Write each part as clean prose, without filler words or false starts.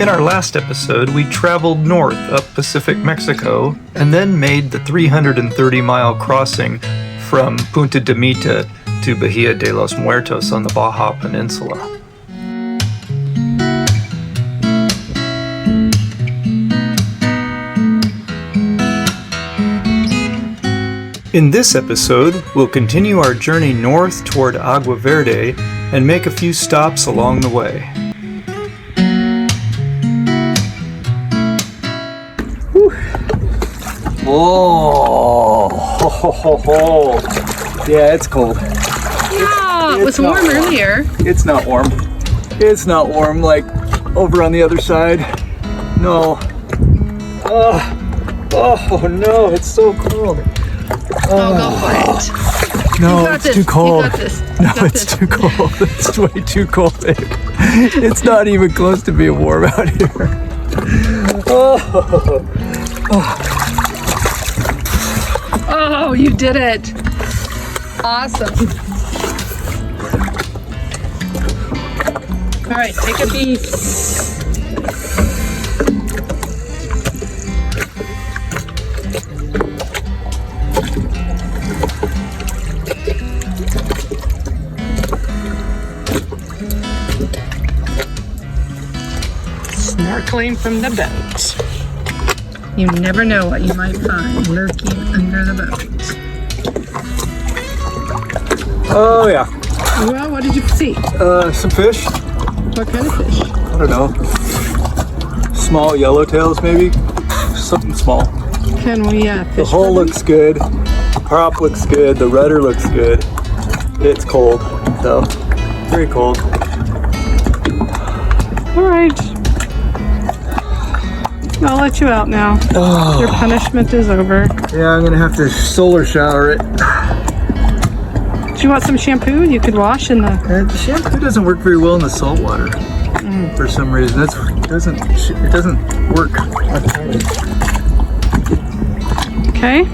In our last episode, we traveled north up Pacific Mexico and then made the 330-mile crossing from Punta de Mita to Bahía de Los Muertos on the Baja Peninsula. In this episode, we'll continue our journey north toward Agua Verde and make a few stops along the way. Whew. Oh, ho, ho, ho, ho. Yeah, it's cold. Yeah, it was warm earlier. It's not warm. It's not warm like over on the other side. No. Oh no, it's so cold. Oh, go for it. No, it's too cold. You got this. No, it's too cold. It's way too cold. It's not even close to being warm out here. Oh, you did it. Awesome. All right, take a beat. Snorkeling from the boat. You never know what you might find lurking under the boat. Oh yeah. Well, what did you see? Some fish. What kind of fish? I don't know. Small yellowtails, maybe. Something small. Can we fish? The hull looks good. The prop looks good. The rudder looks good. It's cold, though. Very cold. All right. I'll let you out now. Oh. Your punishment is over. Yeah, I'm gonna have to solar shower it. Do you want some shampoo? You could wash in the... The shampoo doesn't work very well in the salt water for some reason. It doesn't work. Okay.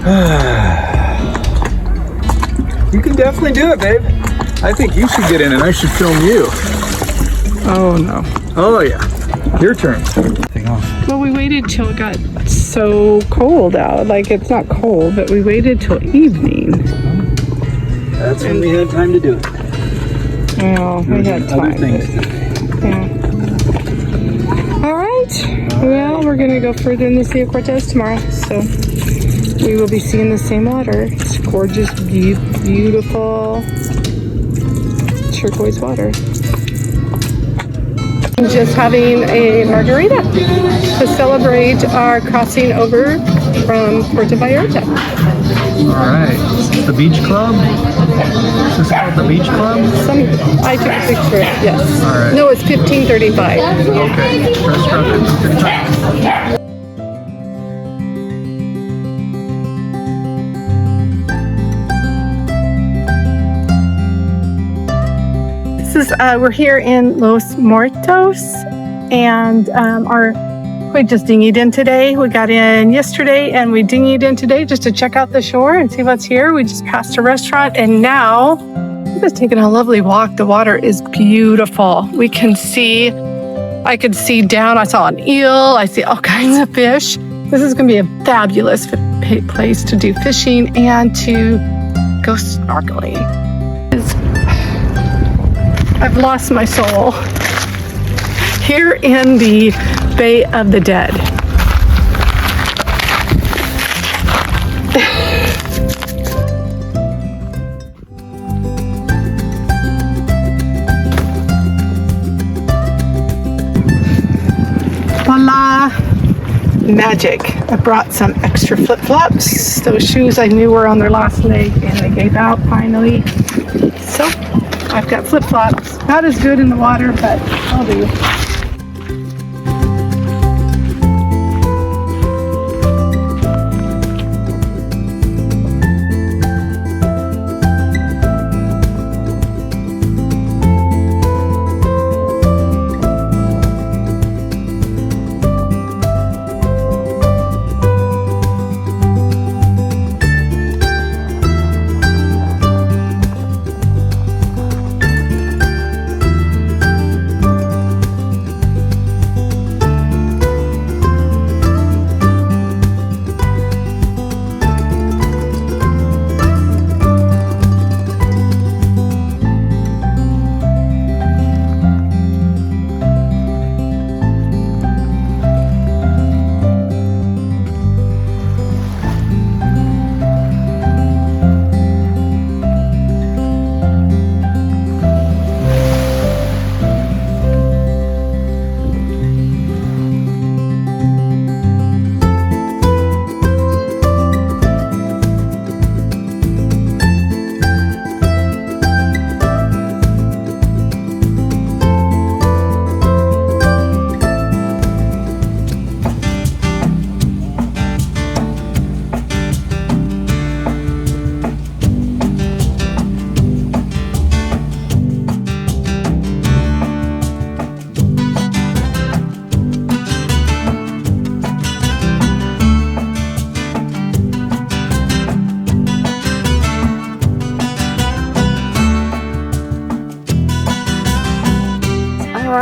You can definitely do it, babe. I think you should get in and I should film you. Oh no. Oh yeah. Your turn. Well, we waited till it got so cold out. Like, it's not cold, but we waited till evening. That's when we had time to do it. Well, we had time. Other things to do. Yeah. All right. Well, we're going to go further in the Sea of Cortez tomorrow. So we will be seeing the same water. It's gorgeous, beautiful turquoise water. Just having a margarita to celebrate our crossing over from Puerto Vallarta. All right. Is this the beach club? Is this called the beach club? I took a picture. Yes. All right. No, it's 1535. Okay. Restaurant 1535. We're here in Los Muertos, and we just dinghied in today. We got in yesterday, and we dinghied in today just to check out the shore and see what's here. We just passed a restaurant, and now we're just taking a lovely walk. The water is beautiful. I could see down. I saw an eel. I see all kinds of fish. This is going to be a fabulous place to do fishing and to go snorkeling. I've lost my soul here in the Bay of the Dead. Voila! Magic. I brought some extra flip-flops. Those shoes I knew were on their last leg and they gave out finally. So I've got flip-flops. Not as good in the water, but I'll do.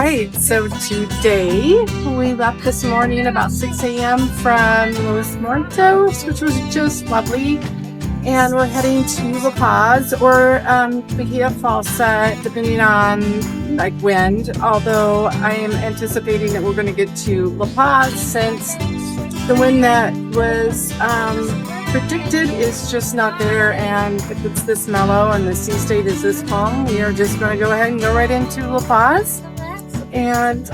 right, so today we left this morning about 6 a.m. from Los Muertos, which was just lovely. And we're heading to La Paz or Bahia Falsa, depending on like wind. Although I am anticipating that we're going to get to La Paz since the wind that was predicted is just not there. And if it's this mellow and the sea state is this calm, we are just going to go ahead and go right into La Paz. And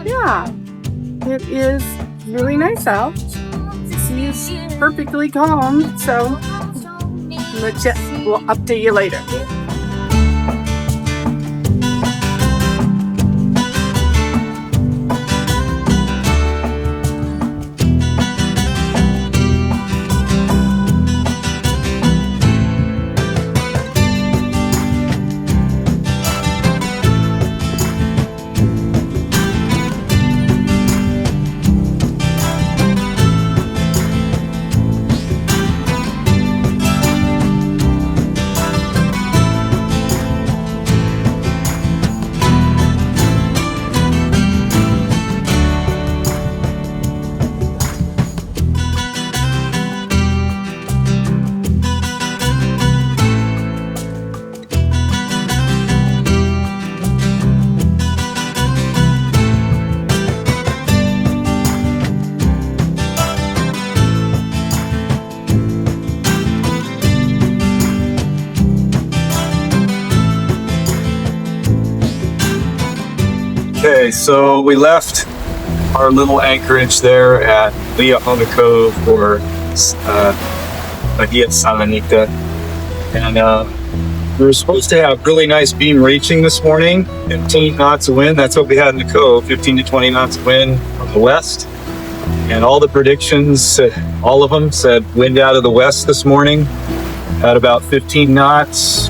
yeah, it is really nice out. Sea is perfectly calm, so we'll update you later. Okay, so we left our little anchorage there at Bahía Cove or Bahia Salinita, and we were supposed to have really nice beam reaching this morning, 15 knots of wind. That's what we had in the cove, 15 to 20 knots of wind from the west. And all the predictions, all of them said wind out of the west this morning at about 15 knots.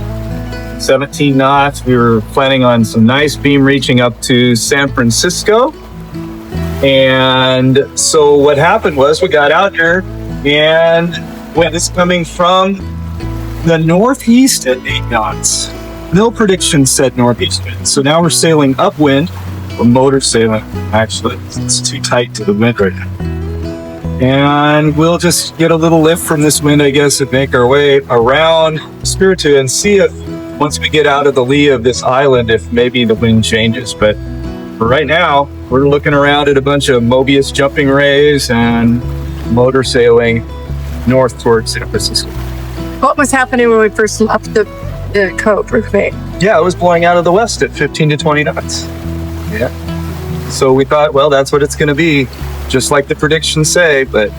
17 knots. We were planning on some nice beam reaching up to San Francisco. And so what happened was we got out here and wind is coming from the northeast at 8 knots. No prediction said northeast wind. So now we're sailing upwind, or motor sailing actually. It's too tight to the wind right now. And we'll just get a little lift from this wind, I guess, and make our way around Espiritu and see if once we get out of the lee of this island, if maybe the wind changes. But for right now, we're looking around at a bunch of Mobius jumping rays and motor sailing north towards San Francisco. What was happening when we first left the cove, Bay? Yeah, it was blowing out of the west at 15 to 20 knots. Yeah. So we thought, well, that's what it's going to be, just like the predictions say, but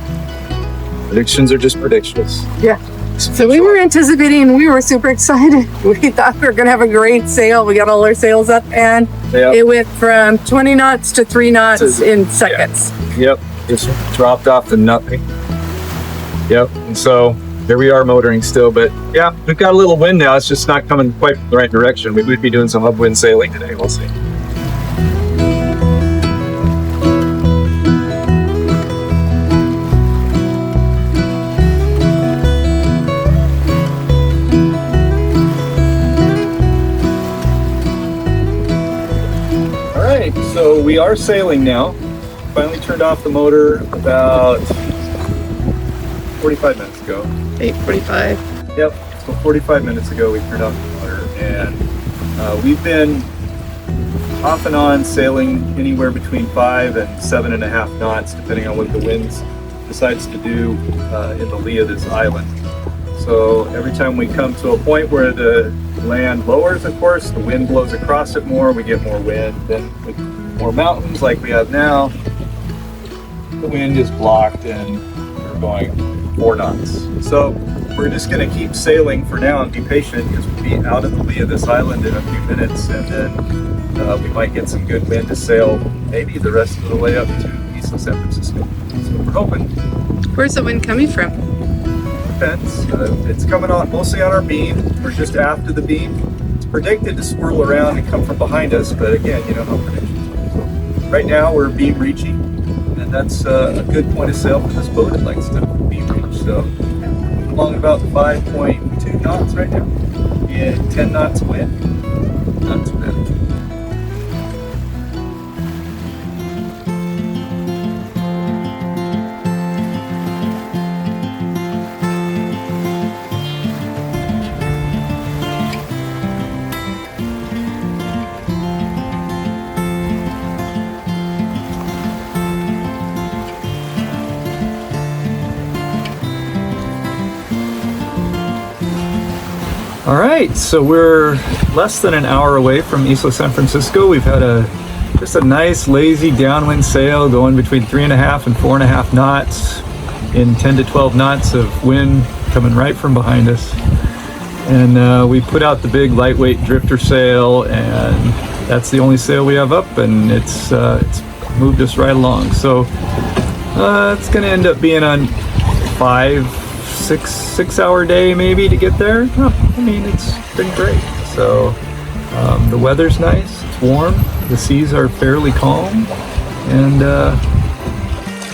predictions are just predictions. Yeah. So we were anticipating, we were super excited. We thought we were going to have a great sail. We got all our sails up and it went from 20 knots to 3 knots in seconds. Yeah. Yep. Just dropped off to nothing. Yep. And so there we are motoring still, but yeah, we've got a little wind now. It's just not coming quite the right direction. We would be doing some upwind sailing today. We'll see. So we are sailing now. Finally turned off the motor about 45 minutes ago. 8:45. Yep, so 45 minutes ago we turned off the motor, and we've been off and on sailing anywhere between 5 and 7.5 knots, depending on what the wind decides to do in the lee of this island. So every time we come to a point where the land lowers, of course, the wind blows across it more, we get more wind. Then with more mountains like we have now, the wind is blocked and we're going 4 knots. So we're just going to keep sailing for now and be patient, because we'll be out of the lee of this island in a few minutes, and then we might get some good wind to sail maybe the rest of the way up to Isla San Francisco. So we're hoping. Where's the wind coming from? Depends. It's coming on mostly on our beam. We're just after the beam. It's predicted to swirl around and come from behind us, but again, you know how predictions are. So right now we're beam reaching, and that's a good point of sail for this boat. It likes to beam reach. So along about 5.2 knots right now, and 10 knots wind. Not too bad. All right, so we're less than an hour away from Isla San Francisco. We've had just a nice lazy downwind sail going between 3.5 and 4.5 knots in 10 to 12 knots of wind coming right from behind us. And we put out the big lightweight drifter sail, and that's the only sail we have up, and it's moved us right along. So it's going to end up being on 6 hour day maybe to get there. I mean, it's been great. So the weather's nice, it's warm, the seas are fairly calm, and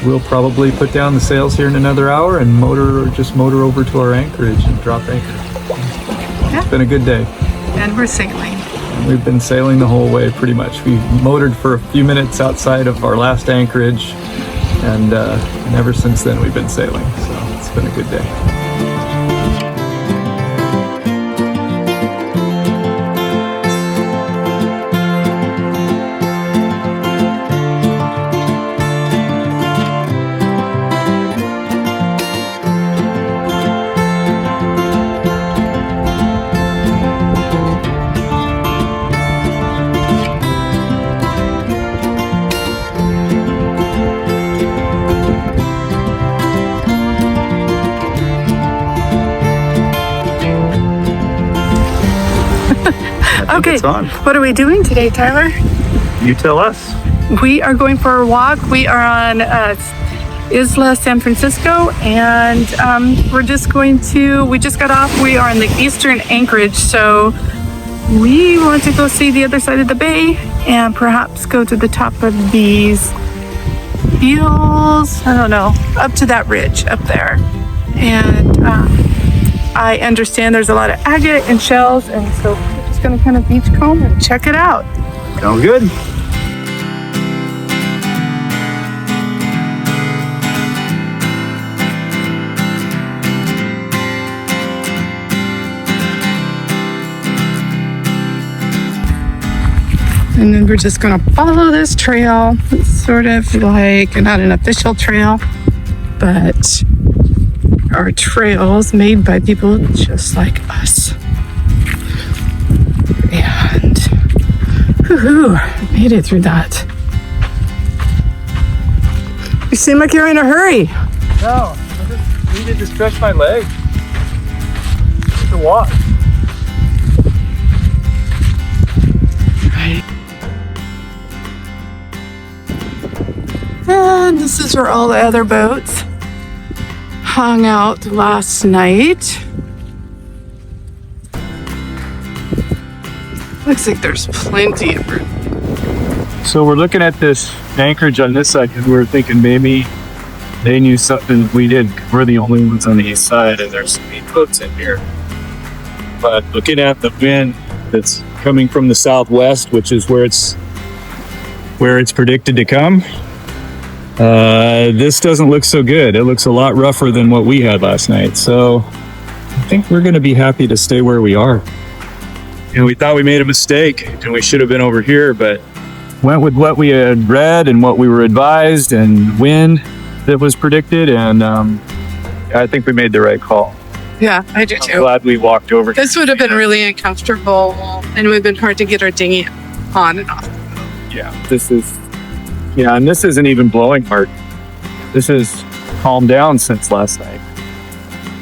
we'll probably put down the sails here in another hour and motor over to our anchorage and drop anchor. It's been a good day. And we're sailing. We've been sailing the whole way pretty much. We motored for a few minutes outside of our last anchorage, and ever since then we've been sailing. So it's been a good day. Okay, what are we doing today, Tyler? You tell us. We are going for a walk. We are on Isla San Francisco, and we just got off. We are in the eastern anchorage, so we want to go see the other side of the bay and perhaps go to the top of these hills, I don't know, up to that ridge up there. And I understand there's a lot of agate and shells, and so we're just going to kind of beachcomb and check it out. Sounds good. And then we're just gonna follow this trail. It's sort of like not an official trail, but are trails made by people just like us. And woohoo, made it through that. You seem like you're in a hurry. No, I just needed to stretch my legs. To walk. Right. And this is where all the other boats hung out last night. Looks like there's plenty of room. So we're looking at this anchorage on this side because we were thinking maybe they knew something we did. We're the only ones on the east side, and there's some neat boats in here. But looking at the wind that's coming from the southwest, which is where it's predicted to come, this doesn't look so good. It looks a lot rougher than what we had last night. So I think we're going to be happy to stay where we are. And we thought we made a mistake and we should have been over here, but went with what we had read and what we were advised and wind that was predicted. And I think we made the right call. Yeah, I do I'm too. glad we walked over. This would have been really uncomfortable, and it would have been hard to get our dinghy on and off. Yeah, and this isn't even blowing hard. This has calmed down since last night.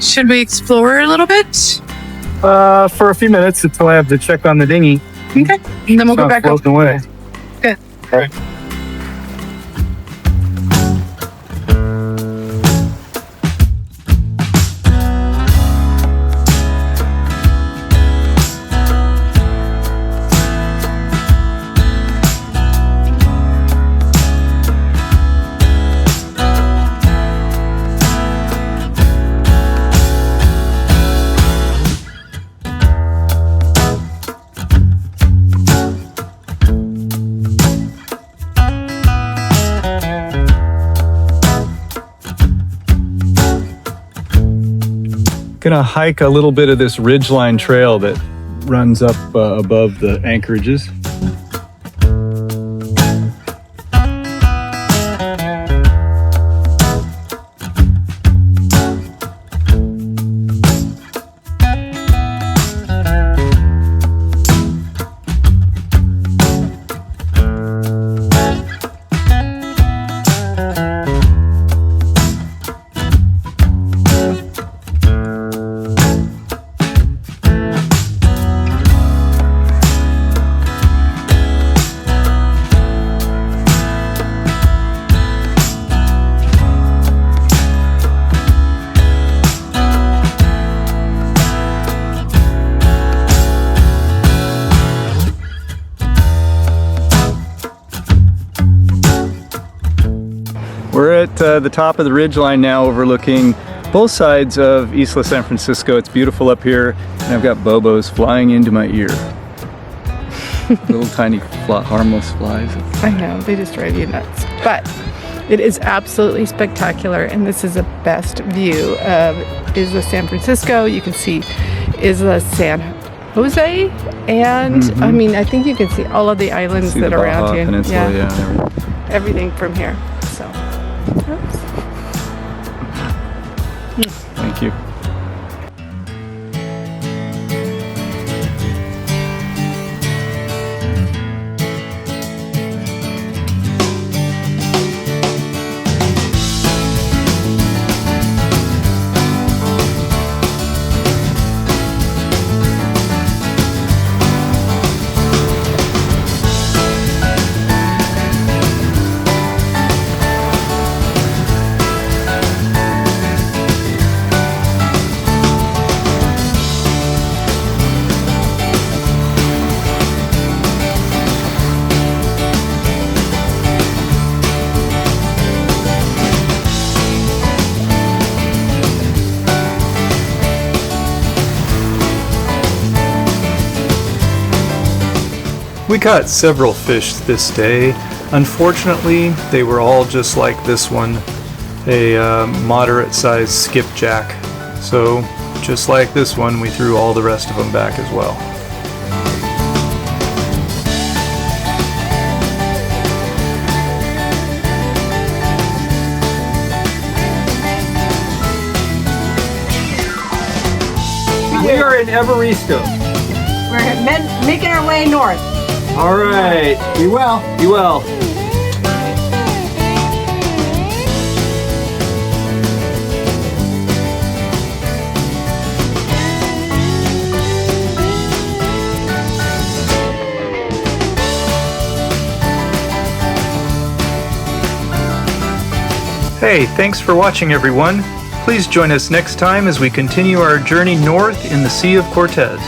Should we explore a little bit? For a few minutes until I have to check on the dinghy. Okay, and then we'll go back up. Floating away. Good. All right. Gonna hike a little bit of this ridgeline trail that runs up above the anchorages. We're at the top of the ridgeline now, overlooking both sides of Isla San Francisco. It's beautiful up here, and I've got bobos flying into my ear. Little tiny harmless flies. I know, they just drive you nuts. But it is absolutely spectacular, and this is the best view of Isla San Francisco. You can see Isla San Jose, and I mean, I think you can see all of the islands that are around you. Peninsula, yeah. Everything from here. So, oops. Thank you. We caught several fish this day. Unfortunately, they were all just like this one, a moderate-sized skipjack. So, just like this one, we threw all the rest of them back as well. We are in Evaristo. We're making our way north. All right. Be well. Be well. Hey, thanks for watching, everyone. Please join us next time as we continue our journey north in the Sea of Cortez.